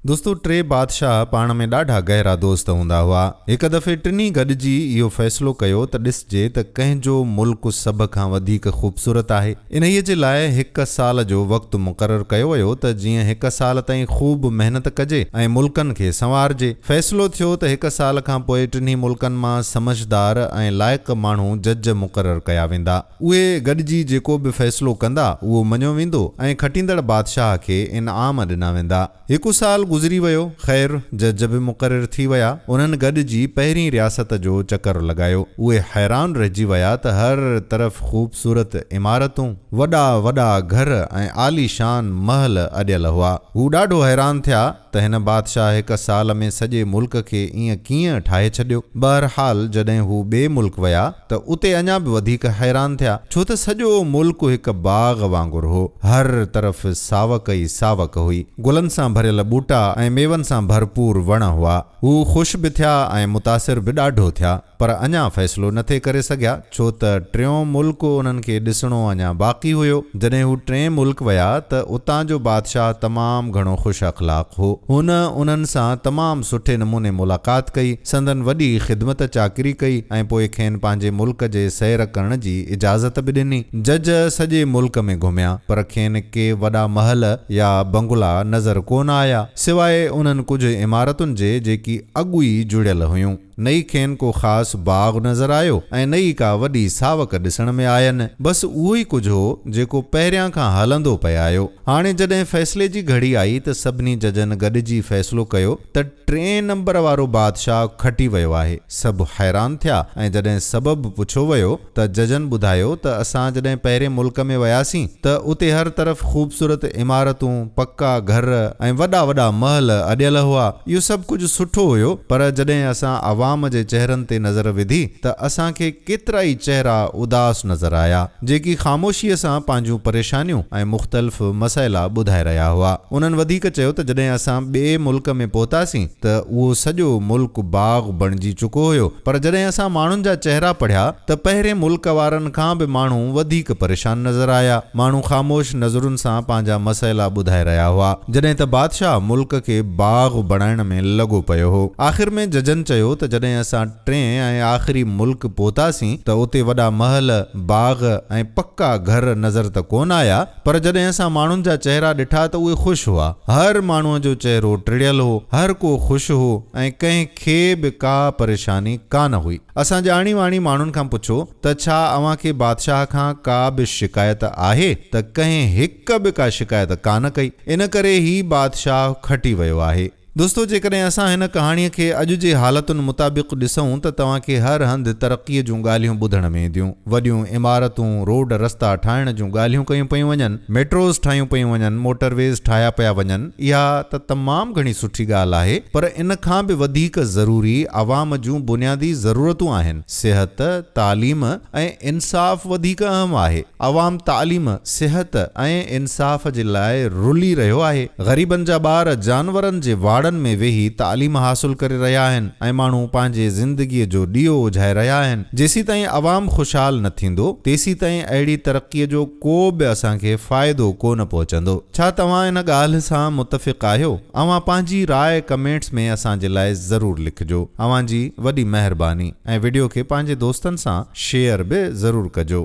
दोस्तों टे बादशाह पाण में ॾाढा गहरा दोस्त हूंदा हुआ। हिक दफ़े टिनी गॾिजी इहो फ़ैसिलो कयो त ॾिसजे त कंहिंजो मुल्क सभ खां वधीक ख़ूबसूरत आहे। इन्हीअ जे लाइ हिक साल जो वक़्तु मुक़ररु कयो वियो त जीअं हिक साल ताईं ख़ूब महिनत कजे ऐं मुल्कनि खे संवारजे। फ़ैसिलो थियो त हिक साल खां पोइ टिनी मुल्कनि मां समझदार ऐं लाइक़ माण्हू जज मुक़ररु कया वेंदा। उहे गॾिजी जेको बि फ़ैसिलो कंदा उहो मञियो वेंदो ऐं खटींदड़ बादशाह खे इनाम ॾिना वेंदा। हिकु साल गुज़री वियो। ख़ैर जज बि मुक़ररु थी विया। उन्हनि गॾिजी पहिरीं रियासत जो चकर लॻायो। उहे हैरान रहिजी विया त हर तरफ़ ख़ूबसूरत इमारतूं, वॾा वॾा घर ऐं आलीशान महल अॾियल हुआ। हू ॾाढो हैरान थिया त हिन बादशाह हिक साल में सॼे मुल्क खे ईअं कीअं ठाहे छॾियो। बहरहाल जॾहिं हू ॿिए मुल्क विया त उते अञा बि वधीक हैरान थिया, छो त सॼो मुल्क हिक बाग़ वांगुरु हो। हर तरफ़ सावक ई सावक हुई। गुलनि सां भरियल ॿूटा ऐं मेवनि सां भरपूर वण हुआ। हू ख़ुशि बि थिया ऐं मुतासिर बि ॾाढो थिया, पर अञा फ़ैसिलो न थे करे सघिया, छो त टियों मुल्क उन्हनि खे ॾिसणो अञा बाक़ी हुयो। जॾहिं हू टें मुल्क विया त उतां जो बादशाह तमामु घणो ख़ुशि अख़लाक़ हो। हुन उन्हनि सां तमामु सुठे नमूने मुलाक़ात कई, संदन वॾी ख़िदमत चाकरी कई ऐं पोइ खेनि पंहिंजे मुल्क जे सैर करण जी इजाज़त बि ॾिनी। जज सॼे मुल्क में घुमिया, पर खेनि के वॾा महल या बंगला नज़र कोन आया, सिवाइ उन्हनि कुझु इमारतुनि जे जेकी अॻु ई जुड़ियल हुयूं। नई खेनि को ख़ासि बाग़ नज़र आयो ऐं नई का वॾी सावक ॾिसण में आयनि। बसि उहो ई कुझु हो जेको पहिरियां खां हलंदो पिया आयो। हाणे जॾहिं फ़ैसिले जी घड़ी आई त सभिनी जजनि गॾिजी फ़ैसिलो कयो त 3 नंबर वारो बादशाह खटी वियो आहे। सभु हैरान थिया ऐं जॾहिं सबबु पुछो वियो त जजनि ॿुधायो त असां जॾहिं पहिरें मुल्क में वियासीं त उते हर तरफ़ ख़ूबसूरत इमारतूं, पक्का घर ऐं वॾा वॾा महल अॾियल हुआ। इहो सभु कुझु सुठो हुयो, पर जॾहिं असां आवाम जे चेहरनि ते नज़र विधी त असांखे केतिरा ई चेहरा उदास नज़र आया, जेकी ख़ामोशीअ सां पंहिंजूं परेशानियूं ऐं मुख़्तलिफ़ मसइला ॿुधाए रहिया हुआ। उन्हनि वधीक चयो त जॾहिं असां ॿिए मुल्क में पहुतासीं त उहो सॼो मुल्क बाग़ बणिजी चुको हुयो, पर जॾहिं असां माण्हुनि जा चेहरा पढ़िया त पहिरें मुल्क वारनि खां बि माण्हू वधीक परेशान नज़र आया। माण्हू ख़ामोश नज़रुनि सां पंहिंजा मसइला ॿुधाए रहिया हुआ, जॾहिं त बादशाह मुल्क खे बाग़ बणाइण में लॻो पियो हो। आख़िर में जजनि चयो त जॾहिं असां टें ऐं आख़िरी मुल्क पहुतासीं त उते वॾा महल, बाग़ ऐं पक्का घर नज़र त कोन आया, पर जॾहिं असां माण्हुनि जा चेहरा ॾिठा त उहे ख़ुशि हुआ। हर माण्हूअ जो चेहरो टिड़ियल हो, हर को ख़ुशि हो ऐं कंहिंखे बि का परेशानी कान हुई। असां ॼाणी वाणी माण्हुनि खां पुछो त छा अव्हां खे बादशाह खां का बि शिकायत आहे, त कंहिं हिक बि का शिकायत कान कई। इन करे ही बादशाह खटी वियो आहे। दोस्तों जेकॾहिं असां हिन कहाणीअ खे अॼु जे हालतुनि मुताबिक़ ॾिसूं त तव्हांखे हर हंधि तरक़ीअ जूं ॻाल्हियूं ॿुधण में ईंदियूं। वॾियूं इमारतूं, रोड रस्ता ठाहिण जूं ॻाल्हियूं कयूं पियूं वञनि, मेट्रोज़ ठाहियूं पियूं वञनि, मोटरवेज़ ठाहिया पिया वञनि। इहा त तमामु घणी सुठी ॻाल्हि आहे, पर इन खां बि वधीक ज़रूरी आवाम जूं बुनियादी ज़रूरतूं आहिनि। सिहत, तालीम ऐं इंसाफ़ वधीक अहम आहे। आवाम तालीम, सिहत ऐं इंसाफ़ जे लाइ रुली रहियो आहे। ग़रीबनि जा ॿार जानवरनि जे में वेही तालीम हासिल करे रहिया आहिनि ऐं माण्हू पंहिंजे ज़िंदगीअ जो ॾीओ उझाए रहिया आहिनि। जेसी ताईं आवाम ख़ुशहाल न थींदो, तेसी ताईं अहिड़ी तरक़ीअ जो को बि असांखे फ़ाइदो कोन पहुचंदो। छा तव्हां इन ॻाल्हि सां मुतफ़िक़ आहियो? अव्हां पंहिंजी राय कमेंट्स में असांजे लाइ ज़रूरु लिखिजो। अव्हां जी वॾी महिरबानी ऐं वीडियो खे पंहिंजे दोस्तनि सां शेयर बि ज़रूरु कजो।